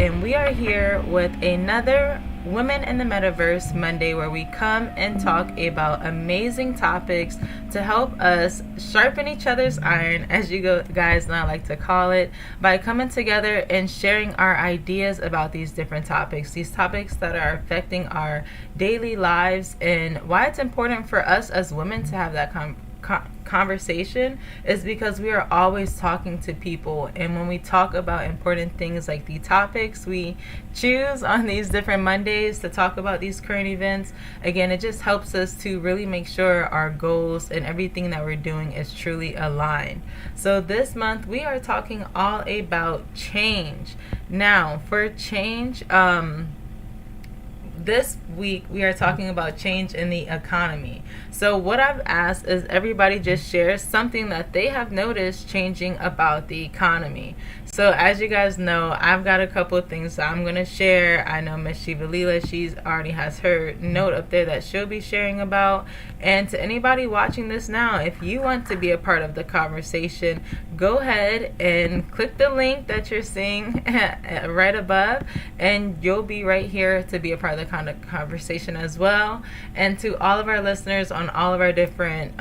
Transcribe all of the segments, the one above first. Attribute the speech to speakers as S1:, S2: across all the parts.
S1: and we are here with another Women in the Metaverse Monday, where we come and talk about amazing topics to help us sharpen each other's iron, as you guys now like to call it, by coming together and sharing our ideas about these different topics, these topics that are affecting our daily lives, and why it's important for us as women to have that conversation is because we are always talking to people, and when we talk about important things like the topics we choose on these different Mondays to talk about these current events, again, it just helps us to really make sure our goals and everything that we're doing is truly aligned. So this month we are talking all about change. Now for change, this week we are talking about change in the economy. So what I've asked is everybody just share something that they have noticed changing about the economy. So as you guys know, I've got a couple of things that I'm going to share. I know Miss Shiva Leela, she's already has her note up there that she'll be sharing about. And to anybody watching this now, if you want to be a part of the conversation, go ahead and click the link that you're seeing right above, and you'll be right here to be a part of the conversation as well. And to all of our listeners on all of our different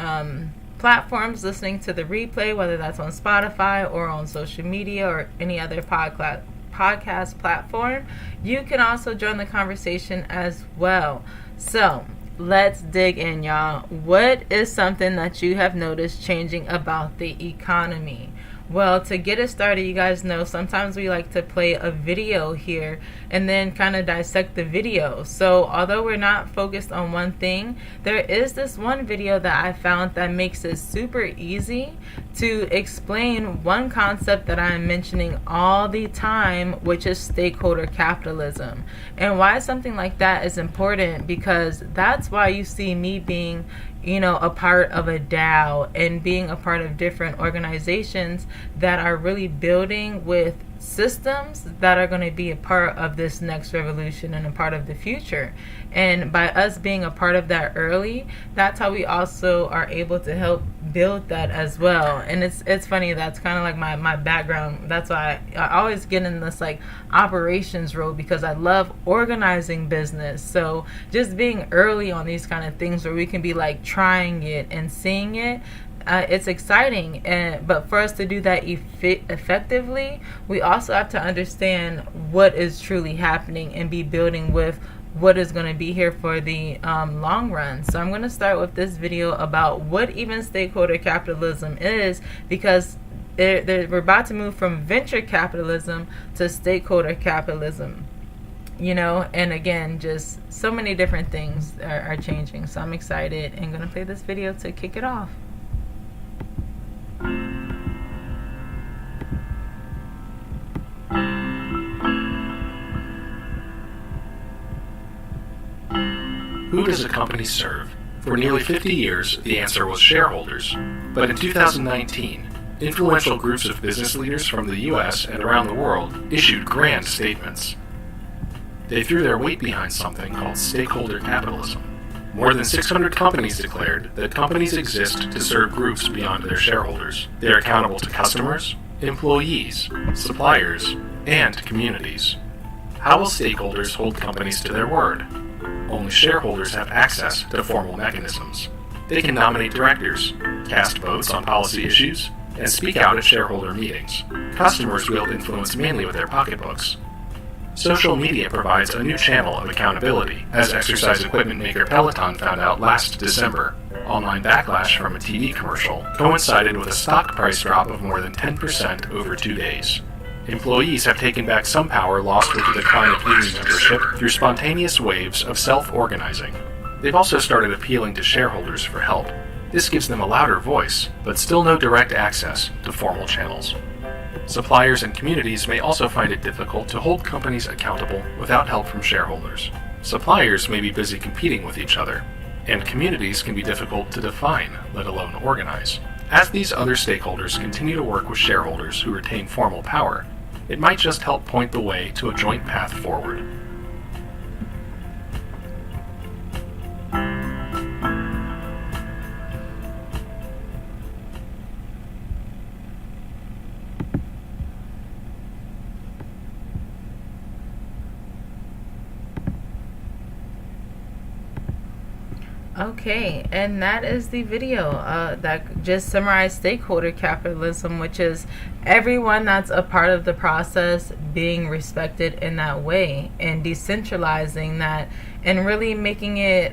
S1: platforms listening to the replay, whether that's on Spotify or on social media or any other podcast platform, you can also join the conversation as well. So let's dig in, y'all. What is something that you have noticed changing about the economy? Well, to get it started, you guys know sometimes we like to play a video here and then kind of dissect the video. So although we're not focused on one thing, there is this one video that I found that makes it super easy to explain one concept that I'm mentioning all the time, which is stakeholder capitalism. And why something like that is important, because that's why you see me being a part of a DAO and being a part of different organizations that are really building with systems that are going to be a part of this next revolution and a part of the future. And by us being a part of that early, that's how we also are able to help build that as well. And it's funny, that's kind of like my background. That's why I always get in this like operations role, because I love organizing business. So just being early on these kind of things where we can be like trying it and seeing it, it's exciting. But for us to do that effectively, we also have to understand what is truly happening and be building with what is going to be here for the long run. So I'm going to start with this video about what even stakeholder capitalism is, because we're about to move from venture capitalism to stakeholder capitalism. And again, just so many different things are changing. So I'm excited and going to play this video to kick it off.
S2: Who does a company serve? For nearly 50 years, the answer was shareholders. But in 2019, influential groups of business leaders from the US and around the world issued grand statements. They threw their weight behind something called stakeholder capitalism. More than 600 companies declared that companies exist to serve groups beyond their shareholders. They are accountable to customers, employees, suppliers, and communities. How will stakeholders hold companies to their word? Only shareholders have access to formal mechanisms. They can nominate directors, cast votes on policy issues, and speak out at shareholder meetings. Customers wield influence mainly with their pocketbooks. Social media provides a new channel of accountability, as exercise equipment maker Peloton found out last December. Online backlash from a TV commercial coincided with a stock price drop of more than 10% over 2 days. Employees have taken back some power lost with the decline of union membership through spontaneous waves of self-organizing. They've also started appealing to shareholders for help. This gives them a louder voice, but still no direct access to formal channels. Suppliers and communities may also find it difficult to hold companies accountable without help from shareholders. Suppliers may be busy competing with each other, and communities can be difficult to define, let alone organize. As these other stakeholders continue to work with shareholders who retain formal power, it might just help point the way to a joint path forward.
S1: Okay, and that is the video that just summarized stakeholder capitalism, which is everyone that's a part of the process being respected in that way and decentralizing that and really making it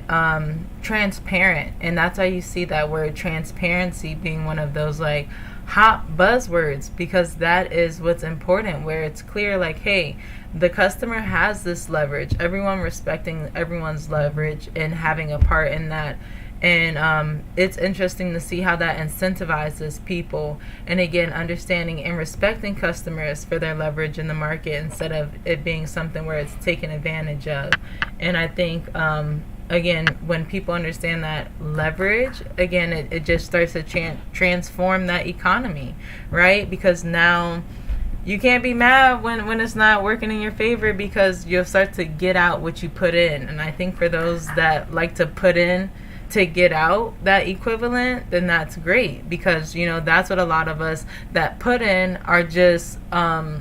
S1: transparent. And that's why you see that word transparency being one of those like hot buzzwords, because that is what's important, where it's clear like, hey, the customer has this leverage, everyone respecting everyone's leverage and having a part in that. And it's interesting to see how that incentivizes people, and again, understanding and respecting customers for their leverage in the market instead of it being something where it's taken advantage of. And I think again, when people understand that leverage, again, it just starts to transform that economy, right? Because now you can't be mad when it's not working in your favor, because you'll start to get out what you put in. And I think for those that like to put in to get out that equivalent, then that's great, because that's what a lot of us that put in are just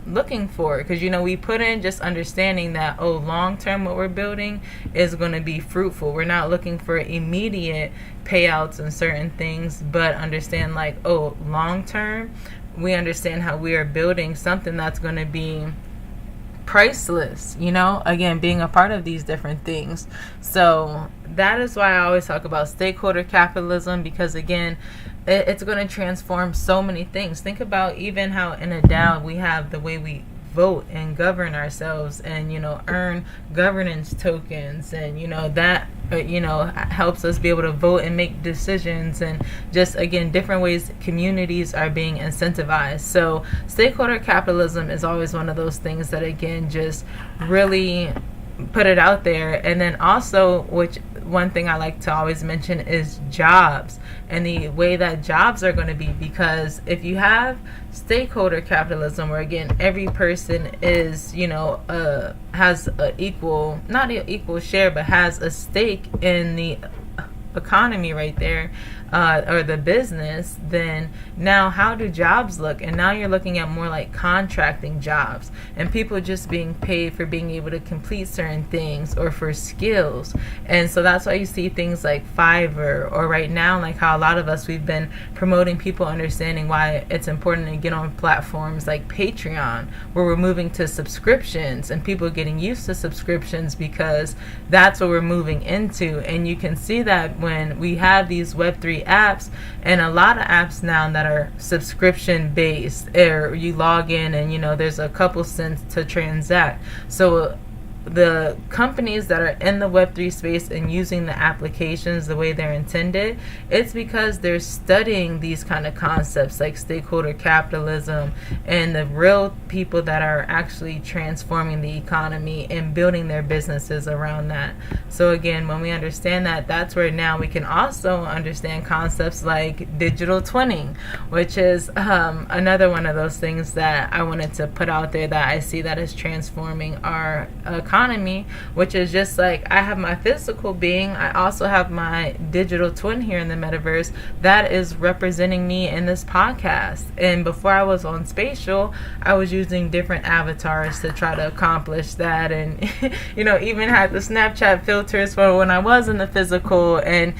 S1: looking for, because we put in just understanding that, oh, long term what we're building is going to be fruitful. We're not looking for immediate payouts and certain things, but understand like, oh, long term we understand how we are building something that's going to be priceless, again, being a part of these different things. So that is why I always talk about stakeholder capitalism, because again, it's going to transform so many things. Think about even how in a DAO we have the way we vote and govern ourselves and earn governance tokens, and that helps us be able to vote and make decisions, and just again different ways communities are being incentivized. So stakeholder capitalism is always one of those things that again just really put it out there. And then also, which one thing I like to always mention is jobs and the way that jobs are going to be, because if you have stakeholder capitalism where again every person is has a equal, not an equal share, but has a stake in the economy right there, or the business, then now how do jobs look? And now you're looking at more like contracting jobs and people just being paid for being able to complete certain things or for skills. And so that's why you see things like Fiverr, or right now like how a lot of us, we've been promoting people understanding why it's important to get on platforms like Patreon, where we're moving to subscriptions and people getting used to subscriptions, because that's what we're moving into. And you can see that when we have these Web3 apps, and a lot of apps now that are subscription based, or you log in and there's a couple cents to transact. So the companies that are in the Web3 space and using the applications the way they're intended, it's because they're studying these kind of concepts like stakeholder capitalism and the real people that are actually transforming the economy and building their businesses around that. So again, when we understand that, that's where now we can also understand concepts like digital twinning, which is another one of those things that I wanted to put out there that I see that is transforming our economy, which is just like I have my physical being, I also have my digital twin here in the metaverse that is representing me in this podcast. And before I was on Spatial, I was using different avatars to try to accomplish that, and even had the Snapchat filters for when I was in the physical, and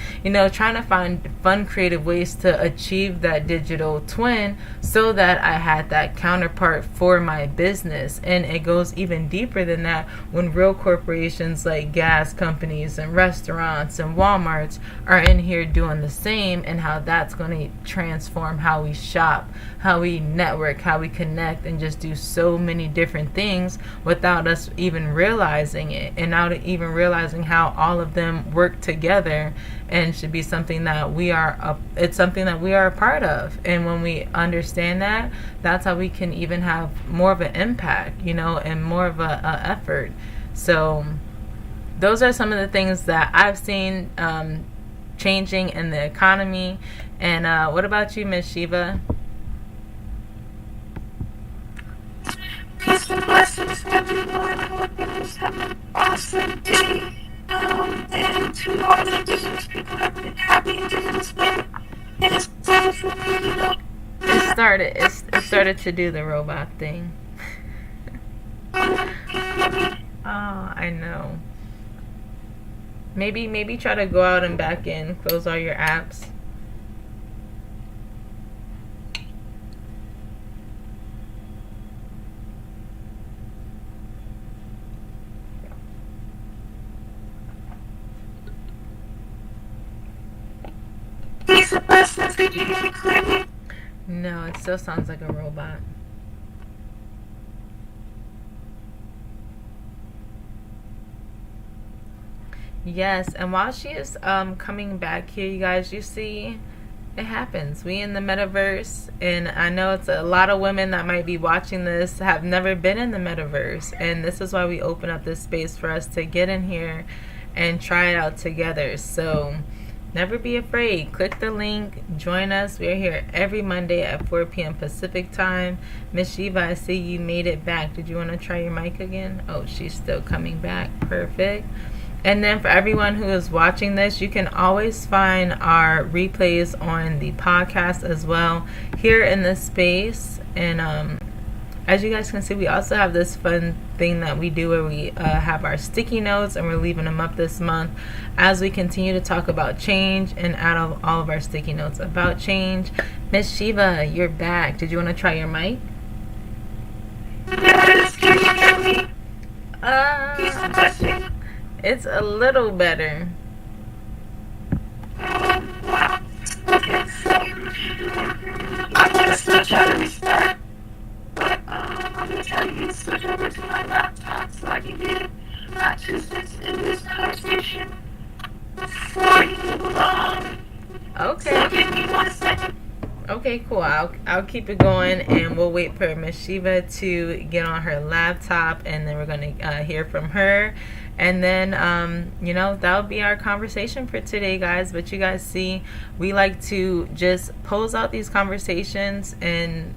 S1: trying to find fun creative ways to achieve that digital twin so that I had that counterpart for my business. And it goes even deeper than that when real corporations like gas companies and restaurants and Walmarts are in here doing the same, and how that's going to transform how we shop, how we network, how we connect, and just do so many different things without us even realizing it, and now to even realizing how all of them work together and should be something that we are it's something that we are a part of. And when we understand that, that's how we can even have more of an impact, and more of a effort. So those are some of the things that I've seen changing in the economy. And what about you, Miss Shiva?
S3: Peace and blessings, everyone. I hope you guys have an awesome day. And to all the indigenous people, happy Indigenous Day. And it's time for me,
S1: It started to do the robot thing. Oh, I know. Maybe try to go out and back in, close all your apps.
S3: He's the person that you hear me clearly.
S1: No, it still sounds like a robot. Yes, and while she is coming back here, you guys, you see, it happens. We in the metaverse, and I know it's a lot of women that might be watching this have never been in the metaverse, and this is why we open up this space for us to get in here and try it out together. So never be afraid. Click the link, join us. We're here every Monday at 4 p.m. Pacific time. Miss Shiva, I see you made it back. Did you want to try your mic again? Oh, she's still coming back. Perfect. And then for everyone who is watching this, you can always find our replays on the podcast as well here in this space. And as you guys can see, we also have this fun thing that we do where we have our sticky notes, and we're leaving them up this month as we continue to talk about change and add all of our sticky notes about change. Miss Shiva, you're back. Did you want to try your mic?
S3: Yes, can you hear me?
S1: It's a little better.
S3: Wow. Okay, so I'm going to still try to restart, but I'm going to tell you to switch over to my laptop so I can get my 2 cents in this conversation for you.
S1: Okay.
S3: So give me 1 second.
S1: Okay, cool. I'll keep it going, and we'll wait for Miss Shiva to get on her laptop, and then we're going to hear from her. And then, that'll be our conversation for today, guys. But you guys see, we like to just pose out these conversations and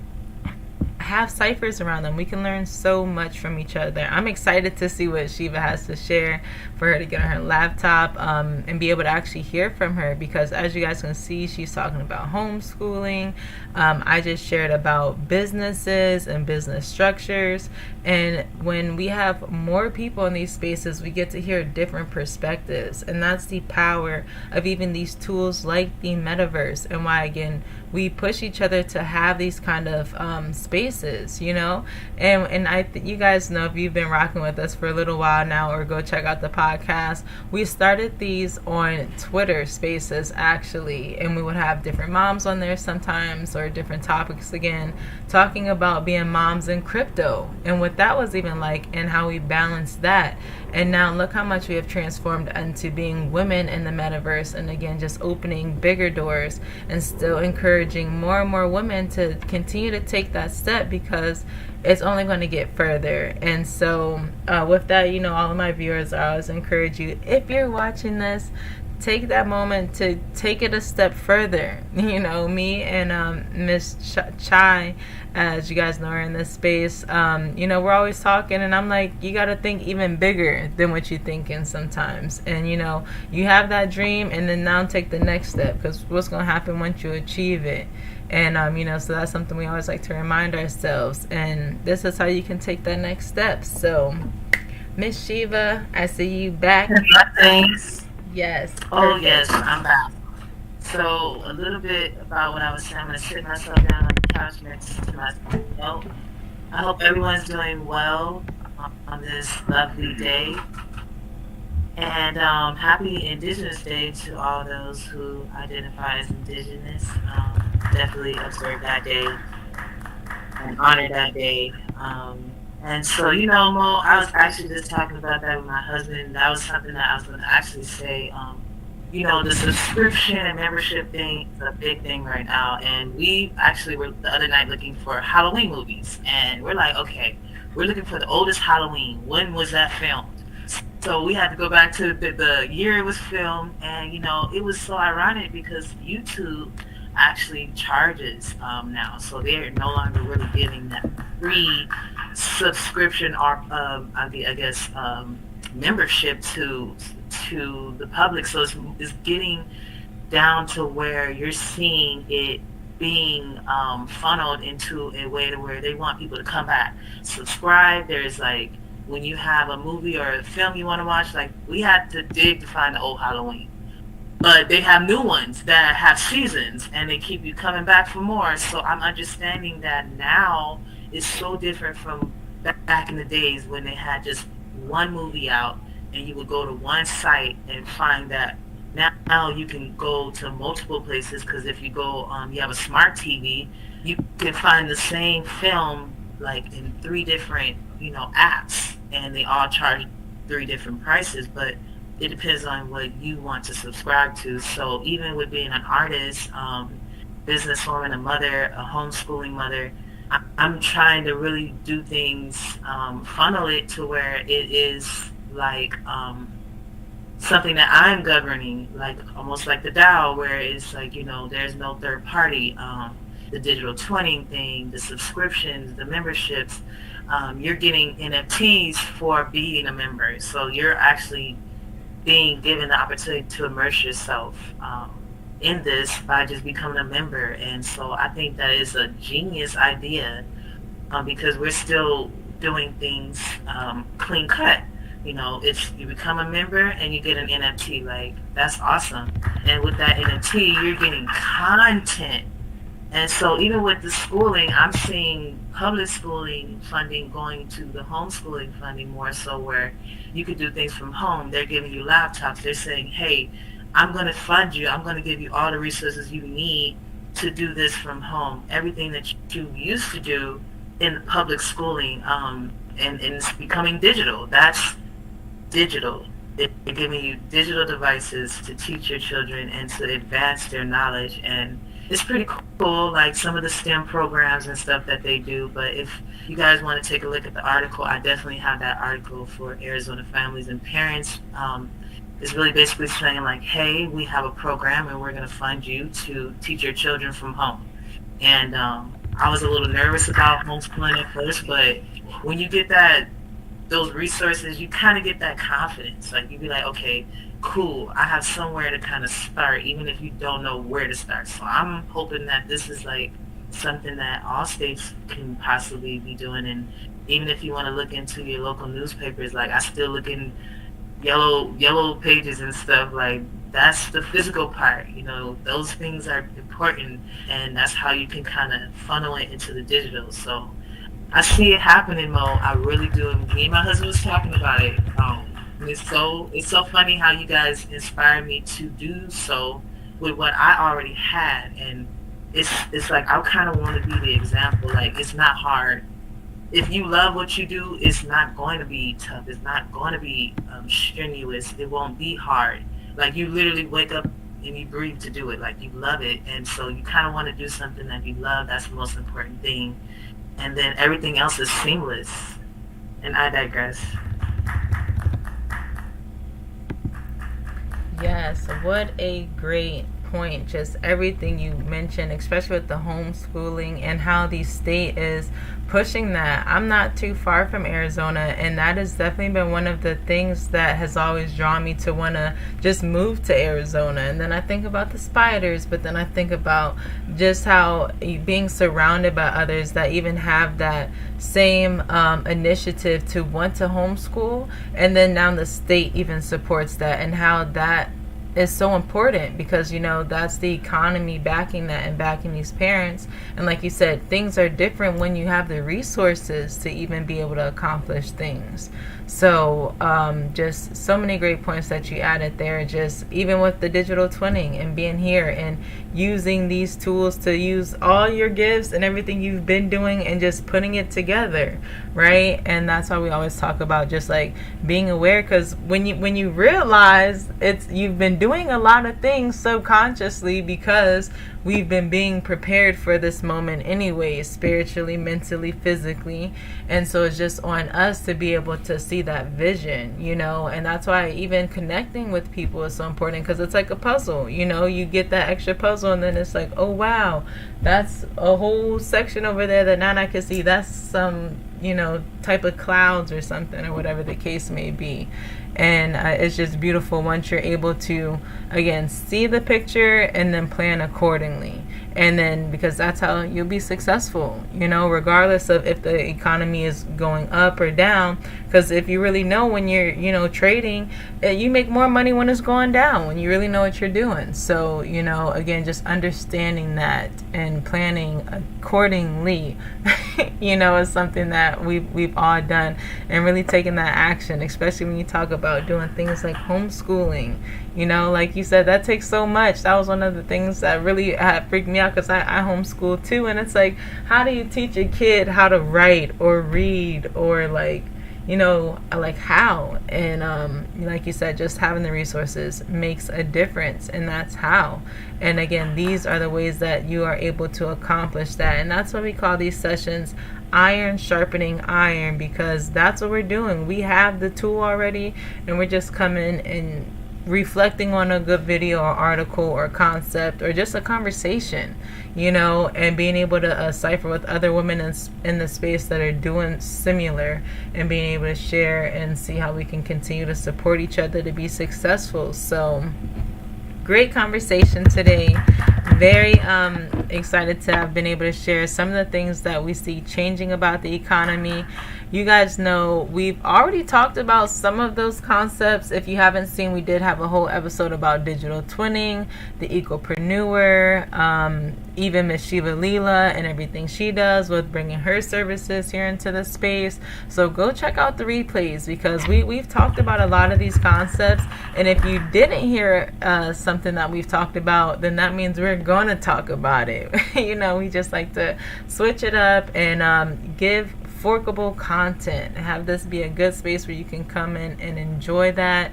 S1: have ciphers around them. We can learn so much from each other. I'm excited to see what Shiva has to share, for her to get on her laptop and be able to actually hear from her, because as you guys can see, she's talking about homeschooling. I just shared about businesses and business structures, and when we have more people in these spaces, we get to hear different perspectives, and that's the power of even these tools like the metaverse, and why again we push each other to have these kind of spaces, and you guys know, if you've been rocking with us for a little while now, or go check out the podcast, we started these on Twitter spaces actually, and we would have different moms on there sometimes, or different topics, again talking about being moms in crypto and what that was even like, and how we balanced that. And now look how much we have transformed into being women in the metaverse, and again just opening bigger doors and still encouraging more and more women to continue to take that step, because it's only going to get further. And so with that, all of my viewers, I always encourage you, if you're watching this, take that moment to take it a step further. Me and Miss Chai, as you guys know, are in this space. We're always talking, and I'm like, you got to think even bigger than what you're thinking sometimes. And you have that dream, and then now take the next step, because what's going to happen once you achieve it? And so that's something we always like to remind ourselves, and this is how you can take that next step. So Miss Shiva, I see you back.
S3: Thanks.
S1: Yes.
S3: Oh, yes, I'm back. So, a little bit about what I was saying. I'm going to sit myself down on the couch next to myself. I hope everyone's doing well on this lovely day. And happy Indigenous Day to all those who identify as Indigenous. Definitely observe that day and honor that day. And so, Mo, I was actually just talking about that with my husband. That was something that I was going to actually say. The subscription and membership thing is a big thing right now. And we actually were the other night looking for Halloween movies. And we're like, okay, we're looking for the oldest Halloween. When was that filmed? So we had to go back to the year it was filmed. And, it was so ironic because YouTube actually charges now. So they're no longer really giving that free subscription or membership to the public. So it's getting down to where you're seeing it being funneled into a way to where they want people to come back, subscribe. There's like when you have a movie or a film you want to watch, like we had to dig to find the old Halloween. But they have new ones that have seasons and they keep you coming back for more. So I'm understanding that now is so different from back in the days when they had just one movie out and you would go to one site and find that now you can go to multiple places, because if you go, you have a smart TV, you can find the same film like in three different, apps, and they all charge three different prices, but it depends on what you want to subscribe to. So even with being an artist, businesswoman, a mother, a homeschooling mother, I'm trying to really do things, funnel it to where it is like something that I'm governing, like almost like the DAO, where it's like, there's no third party. The digital twinning thing, the subscriptions, the memberships, you're getting NFTs for being a member. So you're actually being given the opportunity to immerse yourself in this by just becoming a member. And so I think that is a genius idea, because we're still doing things clean cut. If you become a member and you get an NFT, like that's awesome. And with that NFT, you're getting content. And so even with the schooling, I'm seeing public schooling funding going to the homeschooling funding more so, where you could do things from home. They're giving you laptops. They're saying, hey, I'm going to fund you. I'm going to give you all the resources you need to do this from home. Everything that you used to do in public schooling, and it's becoming digital. That's digital. They're giving you digital devices to teach your children and to advance their knowledge. And it's pretty cool, like some of the STEM programs and stuff that they do. But if you guys want to take a look at the article, I definitely have that article for Arizona families and parents. It's really basically saying like, hey, we have a program and we're going to fund you to teach your children from home. And I was a little nervous about homeschooling at first, but when you get those resources, you kind of get that confidence. Like you be like, okay, cool, I have somewhere to kind of start, even if you don't know where to start. So I'm hoping that this is like something that all states can possibly be doing. And even if you want to look into your local newspapers, like I still look in yellow pages and stuff, like that's the physical part, those things are important, and that's how you can kind of funnel it into the digital. So I see it happening, Mo. I really do. Me and my husband was talking about it. It's so funny how you guys inspired me to do so with what I already had, and it's like I kind of want to be the example. Like it's not hard. If you love what you do, it's not going to be tough. It's not going to be strenuous. It won't be hard. Like you literally wake up and you breathe to do it. Like you love it, and so you kind of want to do something that you love. That's the most important thing. And then everything else is seamless. And I digress.
S1: Yes, what a great point. Just everything you mentioned, especially with the homeschooling and how the state is pushing that. I'm not too far from Arizona, and that has definitely been one of the things that has always drawn me to want to just move to Arizona. And then I think about the spiders, but then I think about just how being surrounded by others that even have that same initiative to want to homeschool, and then now the state even supports that, and how that is so important, because that's the economy backing that and backing these parents. And like you said, things are different when you have the resources to even be able to accomplish things. So just so many great points that you added there, just even with the digital twinning and being here and using these tools to use all your gifts and everything you've been doing and just putting it together, right? And that's why we always talk about just like being aware, because when you realize you've been doing a lot of things subconsciously, because we've been being prepared for this moment anyway, spiritually, mentally, physically. And so it's just on us to be able to see that vision, and that's why even connecting with people is so important, because it's like a puzzle. You get that extra puzzle and then it's like, oh wow, that's a whole section over there that now I can see. That's some type of clouds or something, or whatever the case may be. And it's just beautiful once you're able to, again, see the picture and then plan accordingly. And then, because that's how you'll be successful, regardless of if the economy is going up or down. Because if you really know, when you're, trading, you make more money when it's going down, when you really know what you're doing. So, again, just understanding that and planning accordingly, is something that we've all done, and really taking that action, especially when you talk about doing things like homeschooling. Like you said, that takes so much. That was one of the things that really freaked me out, because I homeschool too. And it's like, how do you teach a kid how to write or read, or like how? And like you said, just having the resources makes a difference, and that's how. And again, these are the ways that you are able to accomplish that. And that's why we call these sessions iron sharpening iron, because that's what we're doing. We have the tool already, and we're just coming and reflecting on a good video or article or concept or just a conversation, and being able to cipher with other women in the space that are doing similar, and being able to share and see how we can continue to support each other to be successful. So great conversation today. Very excited to have been able to share some of the things that we see changing about the economy. You guys know we've already talked about some of those concepts. If you haven't seen, we did have a whole episode about digital twinning, the ecopreneur, even Miss Shiva Leela and everything she does with bringing her services here into the space. So go check out the replays, because we've talked about a lot of these concepts. And if you didn't hear something that we've talked about, then that means we're going to talk about it. We just like to switch it up and give forkable content, have this be a good space where you can come in and enjoy that.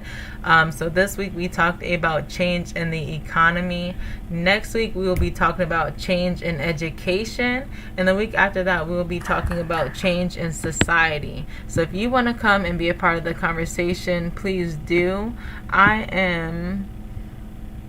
S1: So this week we talked about change in the economy. Next week we will be talking about change in education, and the week after that we will be talking about change in society. So if you want to come and be a part of the conversation, please do.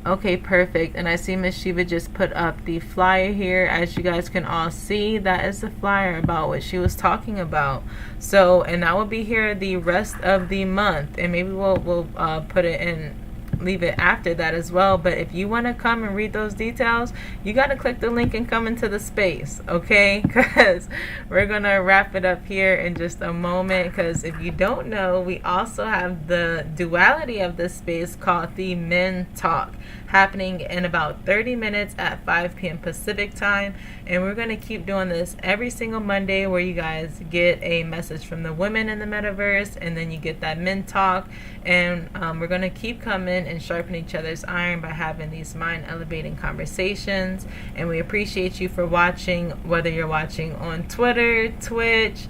S1: Okay, perfect. And I see Miss Shiva just put up the flyer here. As you guys can all see, that is the flyer about what she was talking about. So, and that will be here the rest of the month. And maybe we'll put it in, leave it after that as well. But if you want to come and read those details, you got to click the link and come into the space, okay? Because we're going to wrap it up here in just a moment. Because if you don't know, we also have the duality of this space called the Men Talk, happening in about 30 minutes at 5 p.m. Pacific time. And we're going to keep doing this every single Monday, where you guys get a message from the women in the metaverse, and then you get that Men Talk. And we're going to keep coming and sharpen each other's iron by having these mind elevating conversations. And we appreciate you for watching, whether you're watching on Twitter, Twitch,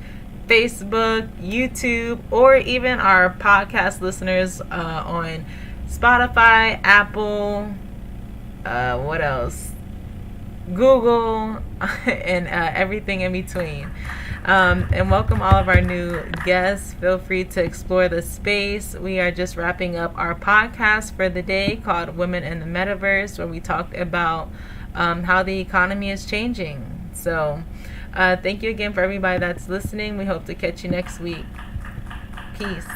S1: Facebook, YouTube, or even our podcast listeners on Spotify, Apple, what else? Google, and everything in between. And welcome all of our new guests. Feel free to explore the space. We are just wrapping up our podcast for the day called Women in the Metaverse, where we talked about how the economy is changing. So thank you again for everybody that's listening. We hope to catch you next week. Peace.